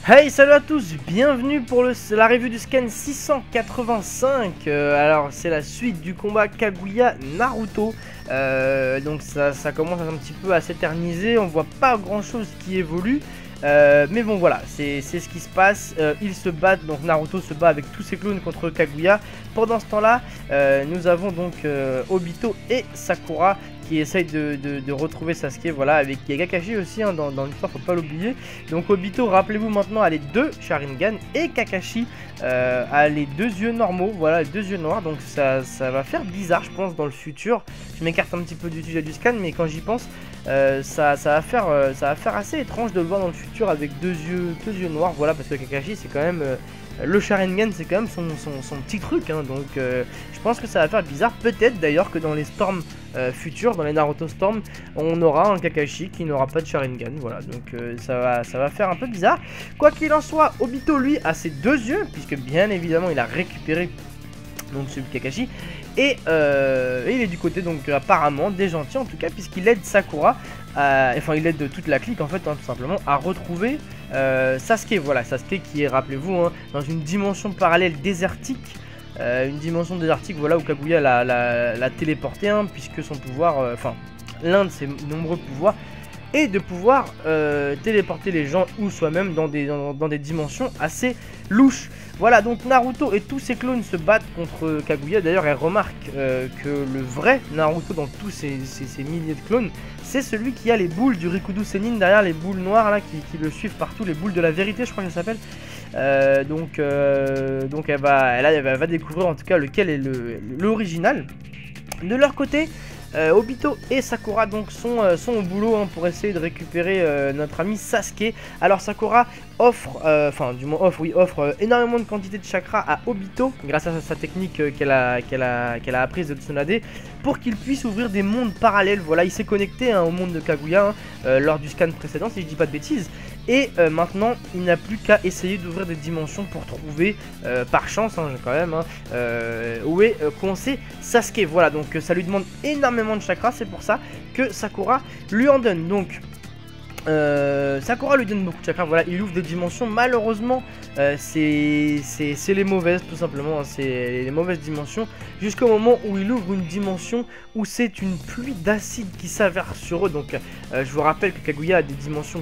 Hey, salut à tous, bienvenue pour la review du scan 685. Alors c'est la suite du combat Kaguya Naruto. Donc ça commence un petit peu à s'éterniser, on voit pas grand chose qui évolue. Mais bon voilà, c'est ce qui se passe. Ils se battent, donc Naruto se bat avec tous ses clones contre Kaguya. Pendant ce temps là, nous avons donc Obito et Sakura qui essaye de retrouver Sasuke, voilà, avec Kakashi aussi hein, dans l'histoire, faut pas l'oublier. Donc Obito, rappelez-vous maintenant, a les deux Sharingan et Kakashi a les deux yeux normaux, voilà, les deux yeux noirs. Donc ça va faire bizarre, je pense, dans le futur. Je m'écarte un petit peu du sujet du scan, mais quand j'y pense, ça va faire assez étrange de le voir dans le futur avec deux yeux noirs, voilà, parce que Kakashi c'est quand même le Sharingan, c'est quand même son petit truc, hein, donc je pense que ça va faire bizarre. Peut-être d'ailleurs que dans les Storms futurs, dans les Naruto Storm, on aura un Kakashi qui n'aura pas de Sharingan, voilà, donc ça va faire un peu bizarre. Quoi qu'il en soit, Obito lui a ses deux yeux, puisque bien évidemment il a récupéré donc celui de Kakashi, et il est du côté donc apparemment des gentils en tout cas, puisqu'il aide Sakura, enfin il aide toute la clique en fait, hein, tout simplement, à retrouver Sasuke, voilà, Sasuke qui est, rappelez-vous, hein, dans une dimension parallèle désertique, voilà, où Kaguya l'a téléporté, hein, puisque son pouvoir, enfin l'un de ses nombreux pouvoirs est de pouvoir téléporter les gens ou soi-même dans des dimensions assez louches. Voilà, donc Naruto et tous ses clones se battent contre Kaguya. D'ailleurs, elle remarque que le vrai Naruto dans tous ces milliers de clones, c'est celui qui a les boules du Rikudo Sennin derrière, les boules noires là qui le suivent partout, les boules de la vérité, je crois qu'elle s'appelle. Donc elle va découvrir en tout cas lequel est l'original. De leur côté, Obito et Sakura donc sont au boulot hein, pour essayer de récupérer notre ami Sasuke. Alors Sakura offre énormément de quantité de chakra à Obito grâce à sa technique qu'elle a apprise de Tsunade, pour qu'il puisse ouvrir des mondes parallèles. Voilà, il s'est connecté hein, au monde de Kaguya hein, lors du scan précédent, si je dis pas de bêtises. Et maintenant, il n'a plus qu'à essayer d'ouvrir des dimensions pour trouver, par chance hein, quand même, hein, où est coincé Sasuke. Voilà, donc ça lui demande énormément de chakra, c'est pour ça que Sakura lui en donne. Donc Sakura lui donne beaucoup de chakra, voilà, il ouvre des dimensions. Malheureusement, c'est les mauvaises, tout simplement, hein, c'est les mauvaises dimensions, jusqu'au moment où il ouvre une dimension où c'est une pluie d'acide qui s'avère sur eux. Donc je vous rappelle que Kaguya a des dimensions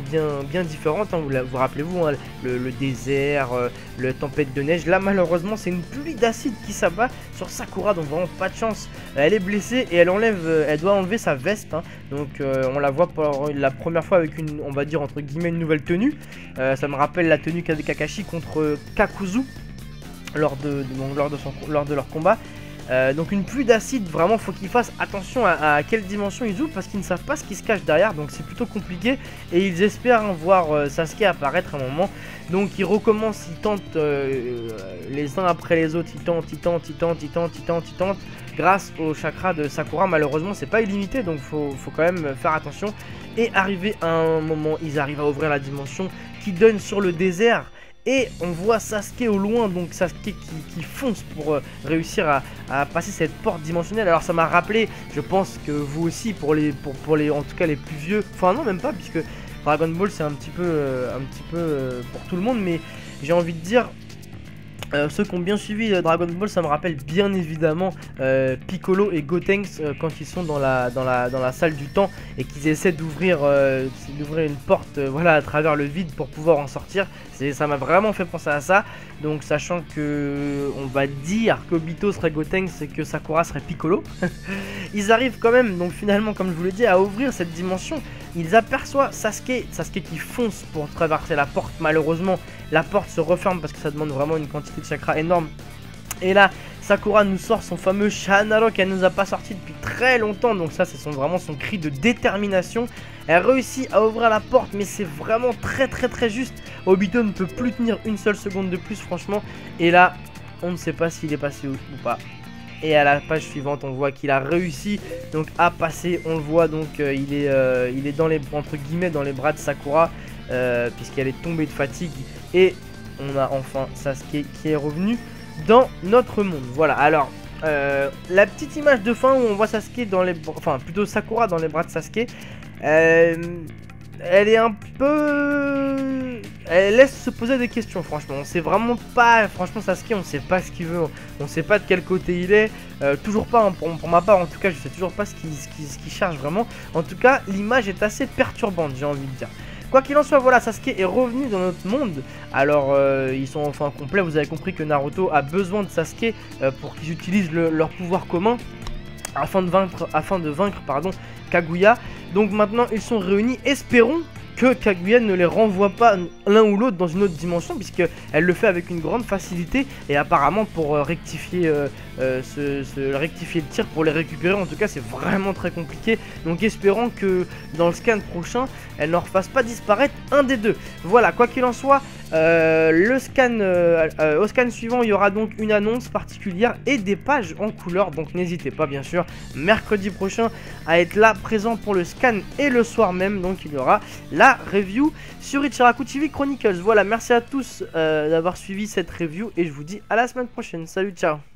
bien différentes, hein, vous rappelez-vous, hein, le désert, le tempête de neige. Là malheureusement c'est une pluie d'acide qui s'abat sur Sakura, donc vraiment pas de chance. Elle est blessée et elle doit enlever sa veste, hein. Donc on la voit pour la première fois avec une, on va dire entre guillemets, une nouvelle tenue. Ça me rappelle la tenue qu'a Kakashi contre Kakuzu lors de leur combat. Donc une pluie d'acide, vraiment faut qu'ils fassent attention à quelle dimension ils ouvrent, parce qu'ils ne savent pas ce qui se cache derrière, donc c'est plutôt compliqué. Et ils espèrent hein, voir Sasuke apparaître à un moment. Donc ils recommencent, ils tentent les uns après les autres, ils tentent. Grâce au chakra de Sakura, malheureusement c'est pas illimité, donc faut quand même faire attention. Et arrivé à un moment, ils arrivent à ouvrir la dimension qui donne sur le désert. Et on voit Sasuke au loin, donc Sasuke qui fonce pour réussir à passer cette porte dimensionnelle. Alors ça m'a rappelé, je pense que vous aussi, pour les en tout cas les plus vieux, enfin non même pas, puisque Dragon Ball c'est un petit peu pour tout le monde, mais j'ai envie de dire, ceux qui ont bien suivi Dragon Ball, ça me rappelle bien évidemment Piccolo et Gotenks quand ils sont dans la salle du temps et qu'ils essaient d'ouvrir une porte voilà, à travers le vide pour pouvoir en sortir. Ça m'a vraiment fait penser à ça. Donc sachant que on va dire qu'Obito serait Gotenks et que Sakura serait Piccolo, ils arrivent quand même, donc finalement comme je vous l'ai dit, à ouvrir cette dimension. Ils aperçoivent Sasuke qui fonce pour traverser la porte. Malheureusement la porte se referme parce que ça demande vraiment une quantité de chakra énorme. Et là Sakura nous sort son fameux Shanaro qu'elle nous a pas sorti depuis très longtemps. Donc ça c'est vraiment son cri de détermination. Elle réussit à ouvrir la porte, mais c'est vraiment très juste. Obito ne peut plus tenir une seule seconde de plus, franchement. Et là on ne sait pas s'il est passé ou pas. Et à la page suivante on voit qu'il a réussi donc à passer. On le voit donc il est dans les, entre guillemets, dans les bras de Sakura, puisqu'elle est tombée de fatigue. Et on a enfin Sasuke qui est revenu dans notre monde. Voilà, alors la petite image de fin où on voit Sasuke dans les, enfin plutôt Sakura dans les bras de Sasuke, elle est un peu... Elle laisse se poser des questions, franchement. On sait vraiment pas, franchement, Sasuke, on sait pas ce qu'il veut. On sait pas de quel côté il est. Toujours pas, hein, pour ma part, en tout cas, je sais toujours pas ce qu'il cherche vraiment. En tout cas, l'image est assez perturbante, j'ai envie de dire. Quoi qu'il en soit, voilà, Sasuke est revenu dans notre monde. Alors, ils sont enfin complets. Vous avez compris que Naruto a besoin de Sasuke pour qu'ils utilisent leur pouvoir commun afin de vaincre Kaguya. Donc maintenant, ils sont réunis. Espérons que Kaguya ne les renvoie pas l'un ou l'autre dans une autre dimension, puisqu'elle le fait avec une grande facilité. Et apparemment, pour rectifier le tir, pour les récupérer, en tout cas, c'est vraiment très compliqué. Donc espérons que dans le scan prochain, elle ne refasse pas disparaître un des deux. Voilà, quoi qu'il en soit, au scan suivant, il y aura donc une annonce particulière et des pages en couleur. Donc n'hésitez pas, bien sûr, mercredi prochain à être là, présent pour le scan, et le soir même, donc il y aura la review sur Ichiraku TV Chronicles. Voilà, merci à tous d'avoir suivi cette review et je vous dis à la semaine prochaine. Salut, ciao.